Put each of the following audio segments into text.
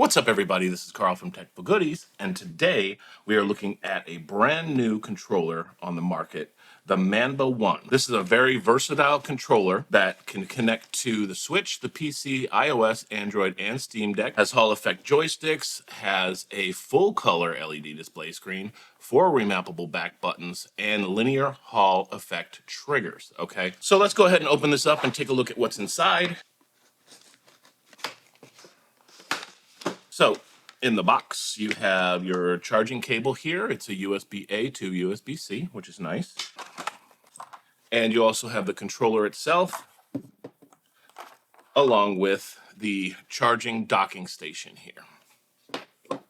What's up, everybody? This is Carl from Technical Goodies, and today we are looking at a brand new controller on the market, the Manba 1. This is a very versatile controller that can connect to the Switch, the PC, iOS, Android, and Steam Deck. Has Hall effect joysticks, has a full color LED display screen, 4 remappable back buttons, and linear Hall effect triggers. Okay, so let's go ahead and open this up and take a look at what's inside. So in the box, you have your charging cable here. It's a USB-A to USB-C, which is nice. And you also have the controller itself, along with the charging docking station here.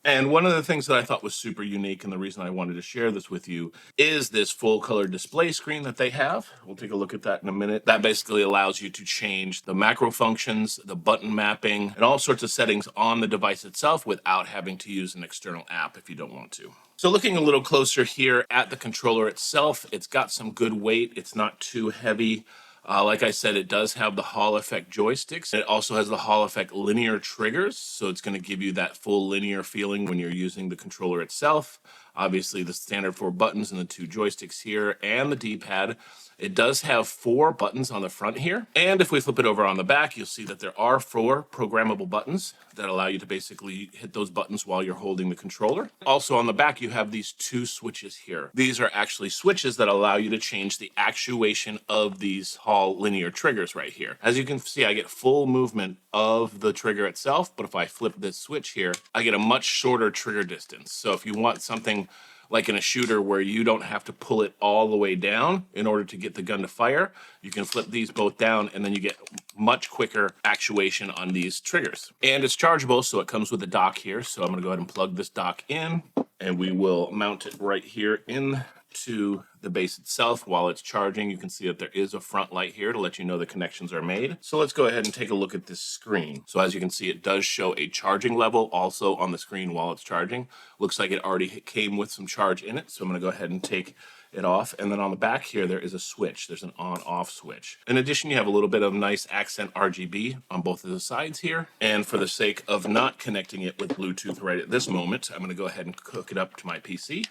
And one of the things that I thought was super unique, and the reason I wanted to share this with you, is this full color display screen that they have. We'll take a look at that in a minute. That basically allows you to change the macro functions, the button mapping, and all sorts of settings on the device itself without having to use an external app if you don't want to. So looking a little closer here at the controller itself, it's got some good weight. It's not too heavy. Like I said, it does have the Hall effect joysticks. It also has the Hall effect linear triggers, so it's going to give you that full linear feeling when you're using the controller itself. Obviously, the standard 4 buttons and the 2 joysticks here and the D-pad. It does have 4 buttons on the front here. And if we flip it over on the back, you'll see that there are 4 programmable buttons that allow you to basically hit those buttons while you're holding the controller. Also on the back, you have these 2 switches here. These are actually switches that allow you to change the actuation of these Hall linear triggers right here. As you can see, I get full movement of the trigger itself, but if I flip this switch here, I get a much shorter trigger distance. So if you want something like in a shooter where you don't have to pull it all the way down in order to get the gun to fire, you can flip these both down and then you get much quicker actuation on these triggers. And it's chargeable, so it comes with a dock here. So I'm gonna go ahead and plug this dock in, and we will mount it right here into the base itself while it's charging. You can see that there is a front light here to let you know the connections are made. So let's go ahead and take a look at this screen. So as you can see, it does show a charging level also on the screen while it's charging. Looks like it already came with some charge in it. So I'm gonna go ahead and take it off. And then on the back here, there is a switch. There's an on-off switch. In addition, you have a little bit of nice accent RGB on both of the sides here. And for the sake of not connecting it with Bluetooth right at this moment, I'm gonna go ahead and hook it up to my PC.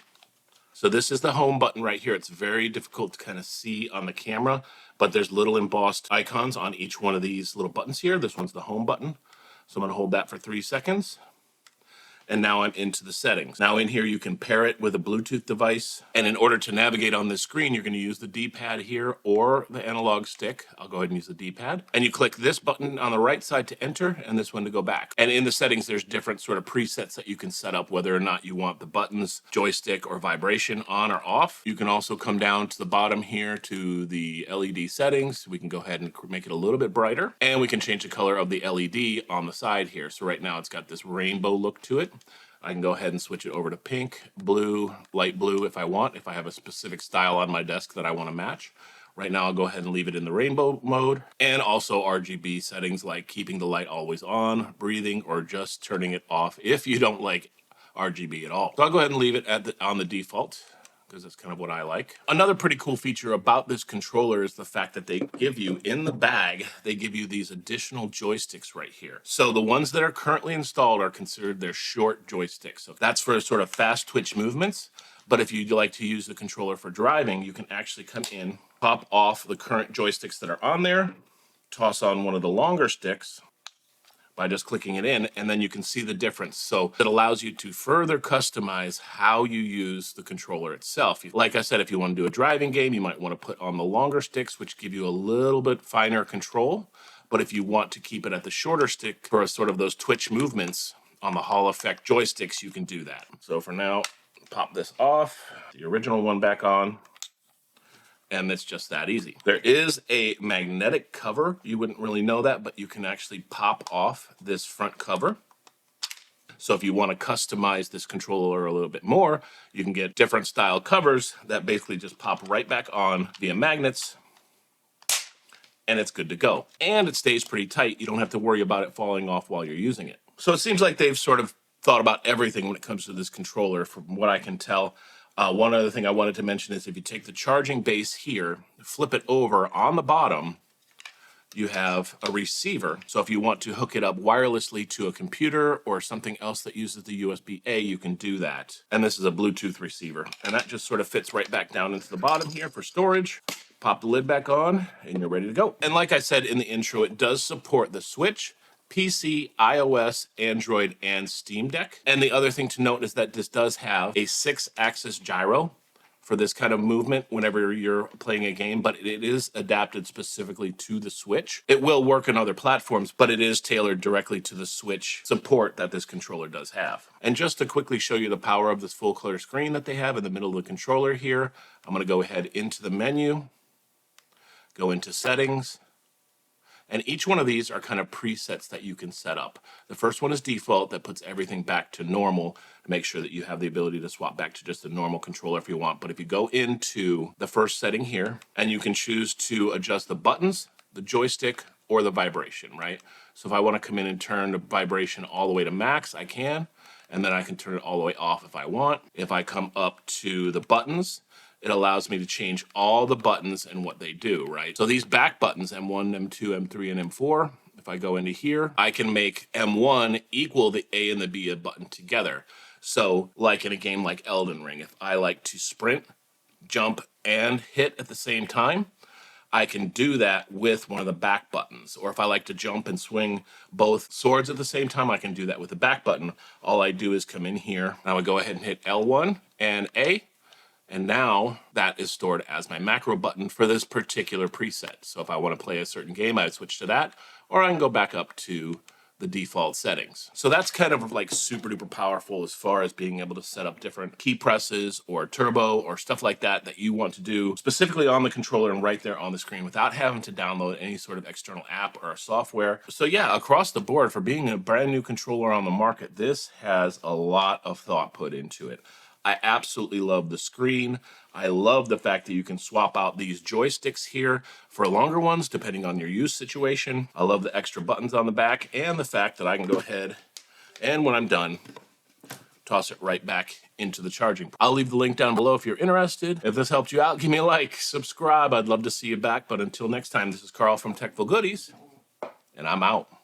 So this is the home button right here. It's very difficult to kind of see on the camera, but there's little embossed icons on each one of these little buttons here. This one's the home button. So I'm gonna hold that for 3 seconds. And now I'm into the settings. Now in here, you can pair it with a Bluetooth device. And in order to navigate on this screen, you're gonna use the D-pad here or the analog stick. I'll go ahead and use the D-pad. And you click this button on the right side to enter and this one to go back. And in the settings, there's different sort of presets that you can set up, whether or not you want the buttons, joystick, or vibration on or off. You can also come down to the bottom here to the LED settings. We can go ahead and make it a little bit brighter. And we can change the color of the LED on the side here. So right now it's got this rainbow look to it. I can go ahead and switch it over to pink, blue, light blue if I want, if I have a specific style on my desk that I want to match. Right now, I'll go ahead and leave it in the rainbow mode, and also RGB settings like keeping the light always on, breathing, or just turning it off if you don't like RGB at all. So I'll go ahead and leave it on the default, because that's kind of what I like. Another pretty cool feature about this controller is the fact that they give you, in the bag, they give you these additional joysticks right here. So the ones that are currently installed are considered their short joysticks. So that's for sort of fast twitch movements. But if you'd like to use the controller for driving, you can actually come in, pop off the current joysticks that are on there, toss on one of the longer sticks, by just clicking it in, and then you can see the difference. So it allows you to further customize how you use the controller itself. Like I said, if you want to do a driving game, you might want to put on the longer sticks, which give you a little bit finer control. But if you want to keep it at the shorter stick for sort of those twitch movements on the Hall effect joysticks, you can do that. So for now, pop this off, the original one back on, and it's just that easy. There is a magnetic cover. You wouldn't really know that, but you can actually pop off this front cover. So if you want to customize this controller a little bit more, you can get different style covers that basically just pop right back on via magnets, and it's good to go. And it stays pretty tight. You don't have to worry about it falling off while you're using it. So it seems like they've sort of thought about everything when it comes to this controller, from what I can tell. One other thing I wanted to mention is if you take the charging base here, flip it over on the bottom, you have a receiver. So if you want to hook it up wirelessly to a computer or something else that uses the USB-A, you can do that. And this is a Bluetooth receiver. And that just sort of fits right back down into the bottom here for storage. Pop the lid back on and you're ready to go. And like I said in the intro, it does support the Switch, PC, iOS, Android, and Steam Deck. And the other thing to note is that this does have a 6-axis gyro for this kind of movement whenever you're playing a game, but it is adapted specifically to the Switch. It will work on other platforms, but it is tailored directly to the Switch support that this controller does have. And just to quickly show you the power of this full color screen that they have in the middle of the controller here, I'm going to go ahead into the menu, go into settings, and each one of these are kind of presets that you can set up. The first one is default, that puts everything back to normal to make sure that you have the ability to swap back to just a normal controller if you want. But if you go into the first setting here, and you can choose to adjust the buttons, the joystick, or the vibration, right? So if I want to come in and turn the vibration all the way to max, I can, and then I can turn it all the way off if I want. If I come up to the buttons, it allows me to change all the buttons and what they do, right? So these back buttons, M1, M2, M3, and M4, if I go into here, I can make M1 equal the A and the B button together. So like in a game like Elden Ring, if I like to sprint, jump, and hit at the same time, I can do that with one of the back buttons. Or if I like to jump and swing both swords at the same time, I can do that with the back button. All I do is come in here, I would go ahead and hit L1 and A, and now that is stored as my macro button for this particular preset. So if I want to play a certain game, I would switch to that, or I can go back up to the default settings. So that's kind of like super duper powerful as far as being able to set up different key presses or turbo or stuff like that that you want to do specifically on the controller and right there on the screen without having to download any sort of external app or software. So yeah, across the board, for being a brand new controller on the market, this has a lot of thought put into it. I absolutely love the screen. I love the fact that you can swap out these joysticks here for longer ones, depending on your use situation. I love the extra buttons on the back and the fact that I can go ahead and when I'm done, toss it right back into the charging. I'll leave the link down below if you're interested. If this helped you out, give me a like, subscribe. I'd love to see you back. But until next time, this is Carl from Techful Goodies, and I'm out.